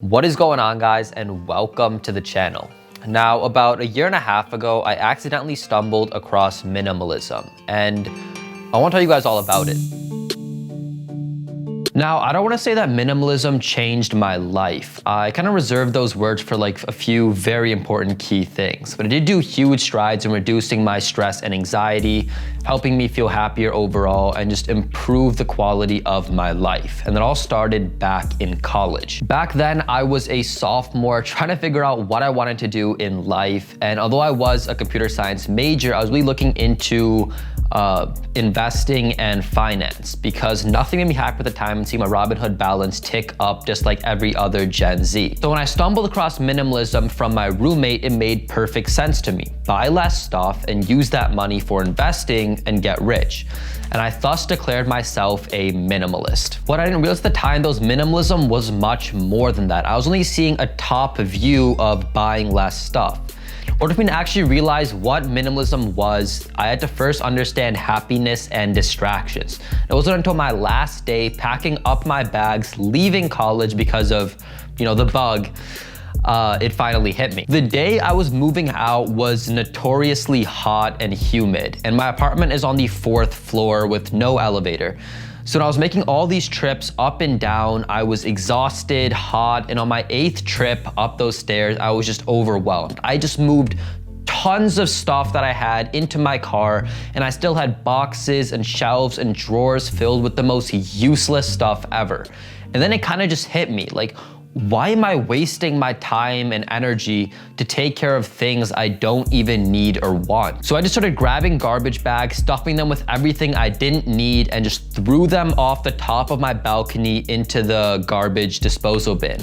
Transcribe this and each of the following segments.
What is going on, guys, and welcome to the channel. Now, about a year and a half ago, I accidentally stumbled across minimalism, and I want to tell you guys all about it. Now, I don't want to say that minimalism changed my life. I kind of reserved those words for like a few very important key things, but it did do huge strides in reducing my stress and anxiety, helping me feel happier overall, and just improve the quality of my life. And it all started back in college. Back then, I was a sophomore trying to figure out what I wanted to do in life. And although I was a computer science major, I was really looking into investing and finance because nothing made me happy at the time and see my Robinhood balance tick up just like every other Gen Z. So when I stumbled across minimalism from my roommate, it made perfect sense to me. Buy less stuff and use that money for investing and get rich. And I thus declared myself a minimalist. What I didn't realize at the time, though, minimalism was much more than that. I was only seeing a top view of buying less stuff. In order for me to actually realize what minimalism was, I had to first understand happiness and distractions. It wasn't until my last day packing up my bags, leaving college because of, the bug, it finally hit me. The day I was moving out was notoriously hot and humid, and my apartment is on the 4th floor with no elevator. So when I was making all these trips up and down, I was exhausted, hot, and on my 8th trip up those stairs, I was just overwhelmed. I just moved tons of stuff that I had into my car, and I still had boxes and shelves and drawers filled with the most useless stuff ever. And then it kind of just hit me, like, why am I wasting my time and energy to take care of things I don't even need or want? So I just started grabbing garbage bags, stuffing them with everything I didn't need, and just threw them off the top of my balcony into the garbage disposal bin.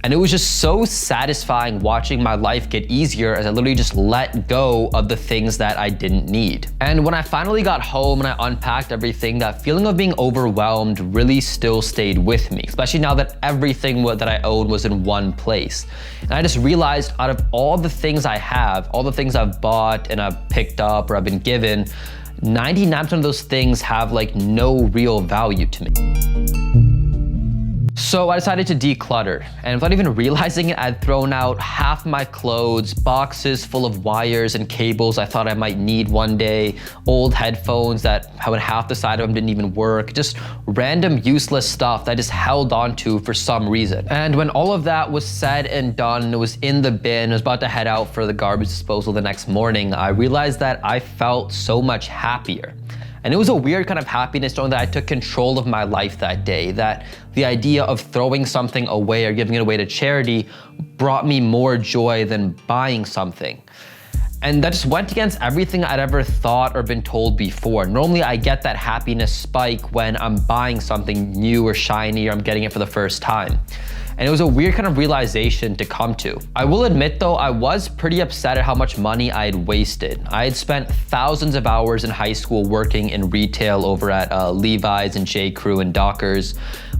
And it was just so satisfying watching my life get easier as I literally just let go of the things that I didn't need. And when I finally got home and I unpacked everything, that feeling of being overwhelmed really still stayed with me, especially now that everything that I owned was in one place. And I just realized out of all the things I have, all the things I've bought and I've picked up or I've been given, 99% of those things have like no real value to me. So I decided to declutter, and without even realizing it, I'd thrown out half my clothes, boxes full of wires and cables I thought I might need one day, old headphones that half the side of them didn't even work, just random useless stuff that I just held on to for some reason. And when all of that was said and done, it was in the bin, I was about to head out for the garbage disposal the next morning, I realized that I felt so much happier. And it was a weird kind of happiness knowing that I took control of my life that day, that the idea of throwing something away or giving it away to charity brought me more joy than buying something. And that just went against everything I'd ever thought or been told before. Normally I get that happiness spike when I'm buying something new or shiny or I'm getting it for the first time. And it was a weird kind of realization to come to. I will admit though, I was pretty upset at how much money I had wasted. I had spent thousands of hours in high school working in retail over at Levi's and J. Crew and Dockers,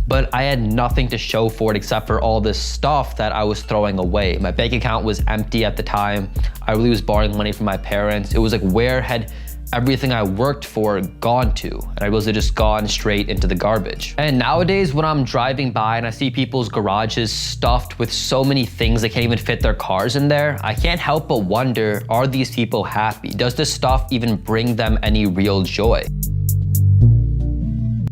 but I had nothing to show for it except for all this stuff that I was throwing away. My bank account was empty at the time. I really was borrowing money from my parents. It was like, where had everything I worked for gone to? And I was just gone straight into the garbage. And nowadays when I'm driving by and I see people's garages stuffed with so many things they can't even fit their cars in there, I can't help but wonder, are these people happy? Does this stuff even bring them any real joy?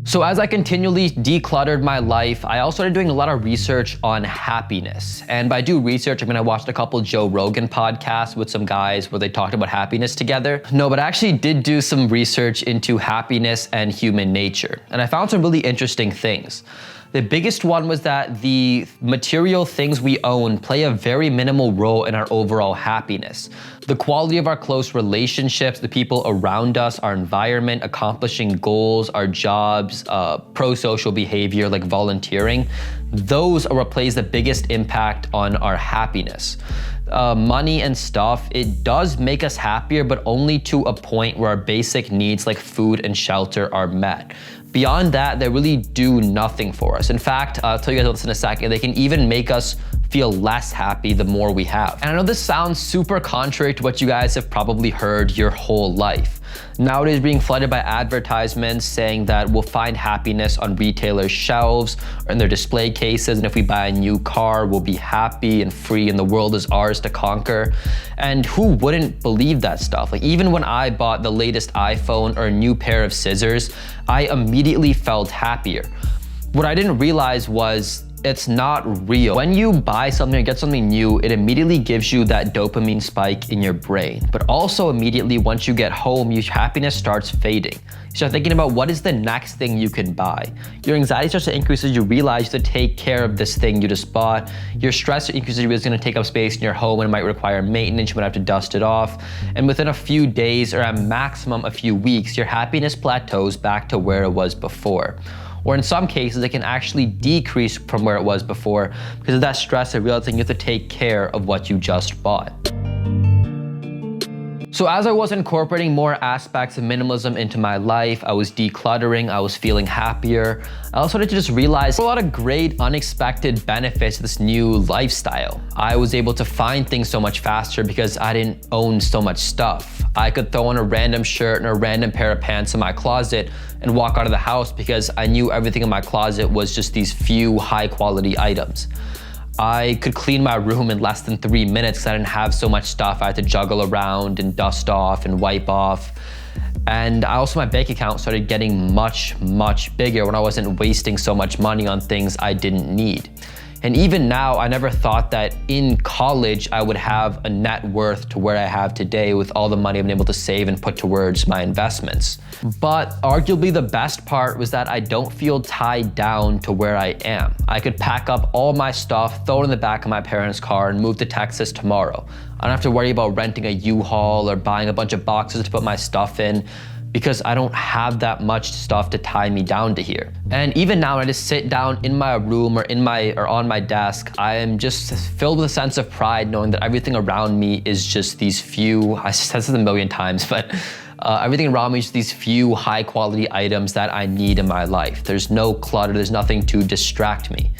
So as I continually decluttered my life, I also started doing a lot of research on happiness. And by do research, I watched a couple Joe Rogan podcasts with some guys where they talked about happiness together. No, but I actually did do some research into happiness and human nature. And I found some really interesting things. The biggest one was that the material things we own play a very minimal role in our overall happiness. The quality of our close relationships, the people around us, our environment, accomplishing goals, our jobs, pro-social behavior like volunteering, those are what plays the biggest impact on our happiness. Money and stuff, it does make us happier, but only to a point where our basic needs like food and shelter are met. Beyond that, they really do nothing for us. In fact, I'll tell you guys about this in a second, they can even make us feel less happy the more we have. And I know this sounds super contrary to what you guys have probably heard your whole life, Nowadays, being flooded by advertisements saying that we'll find happiness on retailers' shelves or in their display cases, and if we buy a new car, we'll be happy and free and the world is ours to conquer. And who wouldn't believe that stuff? Like, even when I bought the latest iPhone or a new pair of scissors, I immediately felt happier. What I didn't realize was it's not real. When you buy something or get something new, it immediately gives you that dopamine spike in your brain. But also immediately once you get home, your happiness starts fading. You start thinking about what is the next thing you can buy. Your anxiety starts to increase as you realize you have to take care of this thing you just bought. Your stress increases as you realize it's gonna take up space in your home and it might require maintenance, you might have to dust it off. And within a few days or at maximum a few weeks, your happiness plateaus back to where it was before. Or in some cases, it can actually decrease from where it was before because of that stress of realizing you have to take care of what you just bought. So as I was incorporating more aspects of minimalism into my life, I was decluttering, I was feeling happier. I also started to just realize a lot of great unexpected benefits to this new lifestyle. I was able to find things so much faster because I didn't own so much stuff. I could throw on a random shirt and a random pair of pants in my closet and walk out of the house because I knew everything in my closet was just these few high quality items. I could clean my room in less than 3 minutes because I didn't have so much stuff I had to juggle around and dust off and wipe off. And my bank account started getting much, much bigger when I wasn't wasting so much money on things I didn't need. And even now, I never thought that in college I would have a net worth to where I have today with all the money I've been able to save and put towards my investments. But arguably the best part was that I don't feel tied down to where I am. I could pack up all my stuff, throw it in the back of my parents' car and move to Texas tomorrow. I don't have to worry about renting a U-Haul or buying a bunch of boxes to put my stuff in, because I don't have that much stuff to tie me down to here. And even now, when I just sit down in my room or on my desk, I am just filled with a sense of pride knowing that everything around me is just these few, I said this a million times, but everything around me is these few high quality items that I need in my life. There's no clutter, there's nothing to distract me.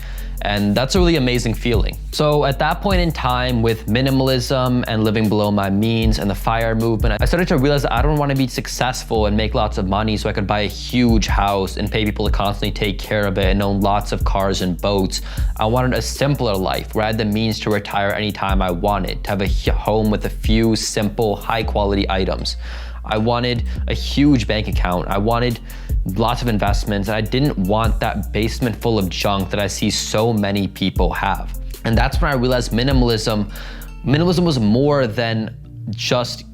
And that's a really amazing feeling. So at that point in time, with minimalism and living below my means and the FIRE movement, I started to realize that I don't want to be successful and make lots of money so I could buy a huge house and pay people to constantly take care of it and own lots of cars and boats. I wanted a simpler life where I had the means to retire anytime I wanted, to have a home with a few simple, high quality items. I wanted a huge bank account. I wanted lots of investments, and I didn't want that basement full of junk that I see so many people have. And that's when I realized minimalism was more than just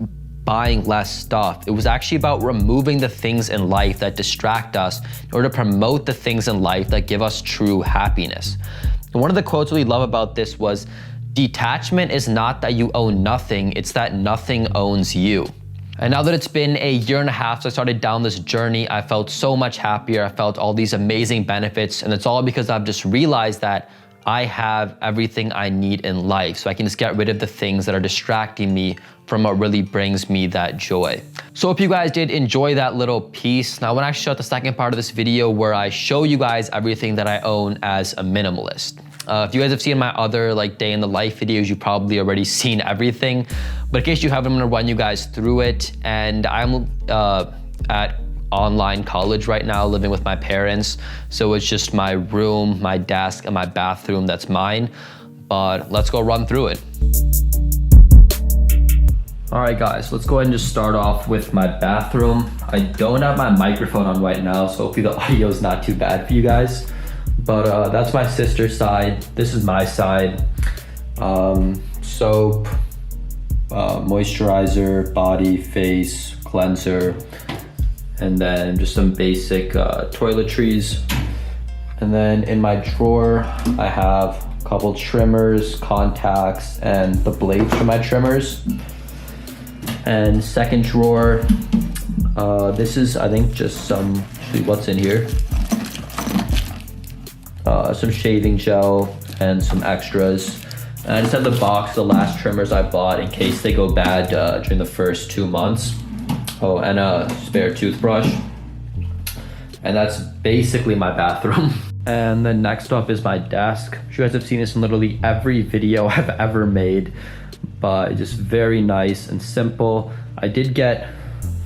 buying less stuff. It was actually about removing the things in life that distract us in order to promote the things in life that give us true happiness. And one of the quotes I really love about this was, "Detachment is not that you own nothing, it's that nothing owns you." And now that it's been a year and a half since I started down this journey, I felt so much happier. I felt all these amazing benefits, and it's all because I've just realized that I have everything I need in life, so I can just get rid of the things that are distracting me from what really brings me that joy. So if you guys did enjoy that little piece, now I want to actually show the second part of this video where I show you guys everything that I own as a minimalist. If you guys have seen my other day in the life videos, you've probably already seen everything. But in case you haven't, I'm gonna run you guys through it. And I'm at online college right now, living with my parents. So it's just my room, my desk, and my bathroom that's mine. But let's go run through it. All right guys, let's go ahead and just start off with my bathroom. I don't have my microphone on right now, so hopefully the audio is not too bad for you guys. But that's my sister's side. This is my side. Soap, moisturizer, body, face, cleanser, and then just some basic toiletries. And then in my drawer, I have a couple trimmers, contacts, and the blades for my trimmers. And second drawer, this is, I think, just some, actually what's in here? Some shaving gel and some extras. And I just have the box, the last trimmers I bought in case they go bad during the first 2 months. Oh, and a spare toothbrush. And that's basically my bathroom. And then next up is my desk. You guys have seen this in literally every video I've ever made, but it's just very nice and simple. I did get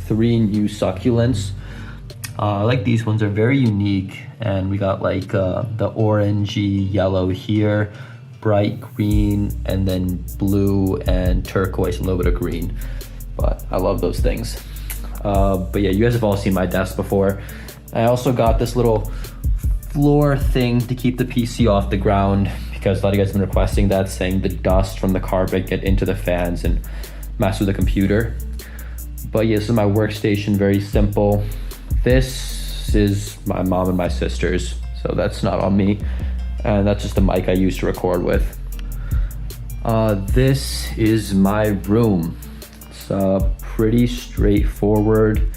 3 new succulents. I like these ones, are very unique, and we got like the orangey yellow here, bright green, and then blue and turquoise, a little bit of green. But I love those things. But yeah, you guys have all seen my desk before. I also got this little floor thing to keep the PC off the ground, because a lot of you guys have been requesting that, saying the dust from the carpet get into the fans and mess with the computer. But yeah, this is my workstation, very simple. This is my mom and my sister's, so that's not on me. And that's just the mic I use to record with. This is my room. It's pretty straightforward.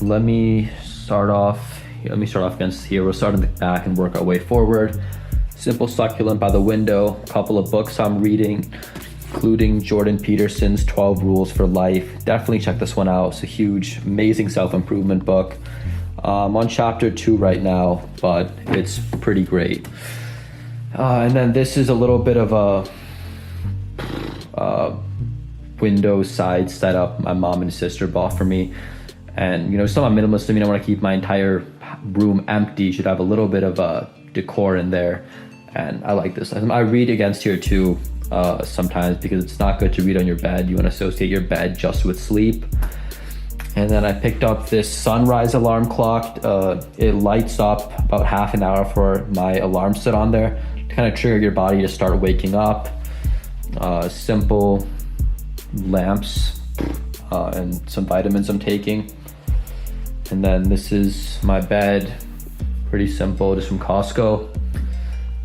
Let me start off against here. We'll start in the back and work our way forward. Simple succulent by the window. A couple of books I'm reading, including Jordan Peterson's 12 Rules for Life. Definitely check this one out. It's a huge, amazing self-improvement book. I'm on chapter 2 right now, but it's pretty great. And then this is a little bit of a window side setup my mom and sister bought for me. And you know, some minimalism, you don't want to keep my entire room empty. You should have a little bit of a decor in there. And I like this. I read against here too sometimes, because it's not good to read on your bed. You want to associate your bed just with sleep. And then I picked up this sunrise alarm clock. It lights up about half an hour for my alarm set on there to kind of trigger your body to start waking up. Simple lamps and some vitamins I'm taking. And then this is my bed, pretty simple, just from Costco.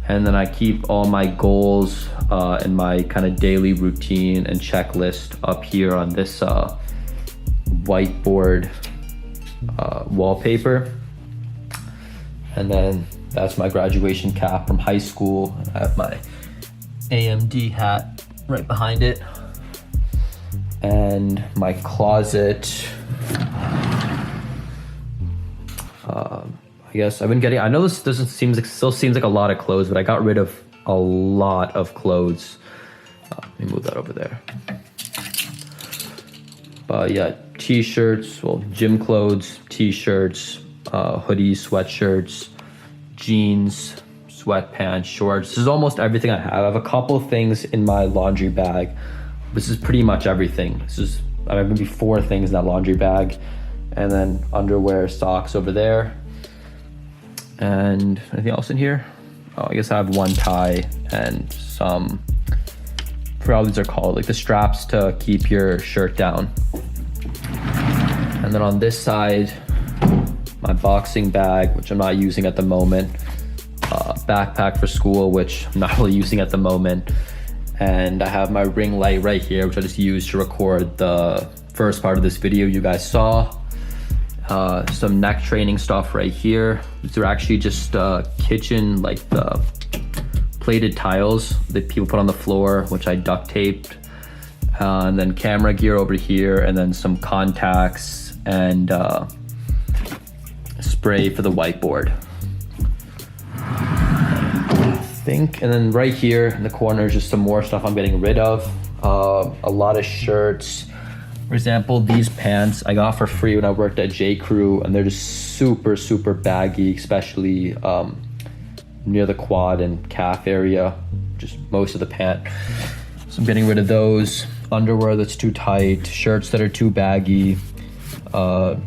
And then I keep all my goals and my kind of daily routine and checklist up here on this whiteboard wallpaper. And then that's my graduation cap from high school. I have my AMD hat right behind it. And my closet, I guess I've been getting, I know this still seems like a lot of clothes, but I got rid of a lot of clothes. Let me move that over there. But yeah, t-shirts, well, gym clothes, t-shirts, hoodies, sweatshirts, jeans, sweatpants, shorts. This is almost everything I have. I have a couple of things in my laundry bag. This is pretty much everything. I have maybe 4 things in that laundry bag. And then underwear, socks over there. And anything else in here? Oh, I guess I have 1 tie and some, I forgot what these are called, like the straps to keep your shirt down. And then on this side, my boxing bag, which I'm not using at the moment. Backpack for school, which I'm not really using at the moment. And I have my ring light right here, which I just used to record the first part of this video you guys saw. Some neck training stuff right here. These are actually just kitchen, like the plated tiles that people put on the floor, which I duct taped. And then camera gear over here, and then some contacts and spray for the whiteboard. And then right here in the corner is just some more stuff I'm getting rid of. A lot of shirts. For example, these pants I got for free when I worked at J. Crew, and they're just super, super baggy, especially near the quad and calf area, just most of the pant. So I'm getting rid of those. Underwear that's too tight, shirts that are too baggy,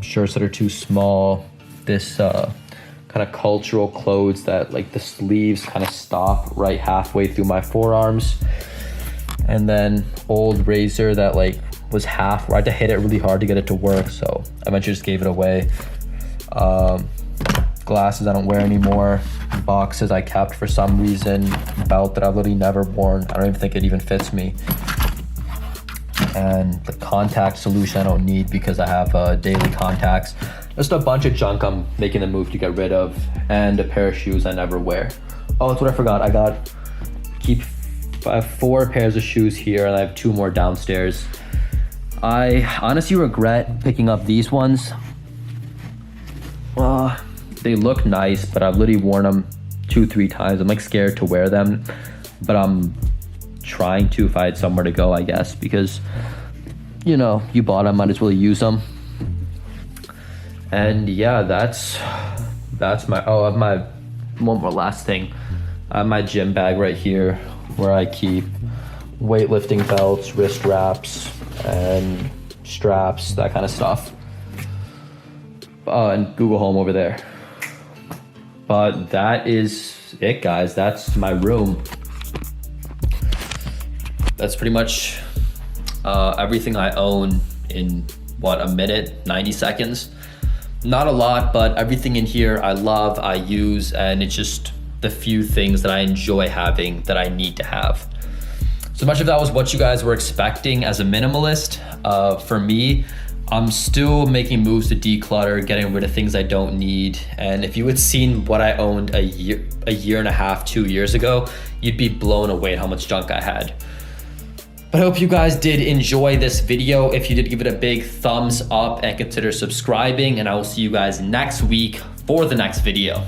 shirts that are too small. This kind of cultural clothes that like the sleeves kind of stop right halfway through my forearms. And then old razor that like was half, where I had to hit it really hard to get it to work, so I eventually just gave it away. Glasses I don't wear anymore. Boxes I kept for some reason. Belt that I've literally never worn. I don't even think it even fits me. And the contact solution I don't need because I have daily contacts. Just a bunch of junk I'm making the move to get rid of, and a pair of shoes I never wear. Oh, that's what I forgot. I have 4 pairs of shoes here, and I have 2 more downstairs. I honestly regret picking up these ones. They look nice, but I've literally worn them 2-3 times. I'm like scared to wear them, but I'm trying to if I had somewhere to go, I guess, because you know, you bought them, might as well use them. And yeah, that's my, oh, I have my, one more last thing. I have my gym bag right here where I keep weightlifting belts, wrist wraps, and straps, that kind of stuff. And Google Home over there. But that is it, guys. That's my room. That's pretty much everything I own in what, a minute, 90 seconds. Not a lot, but everything in here I love, I use, and it's just the few things that I enjoy having that I need to have. So much of that was what you guys were expecting as a minimalist. For me, I'm still making moves to declutter, getting rid of things I don't need. And if you had seen what I owned a year and a half, 2 years ago, you'd be blown away at how much junk I had. But I hope you guys did enjoy this video. If you did, give it a big thumbs up and consider subscribing, and I will see you guys next week for the next video.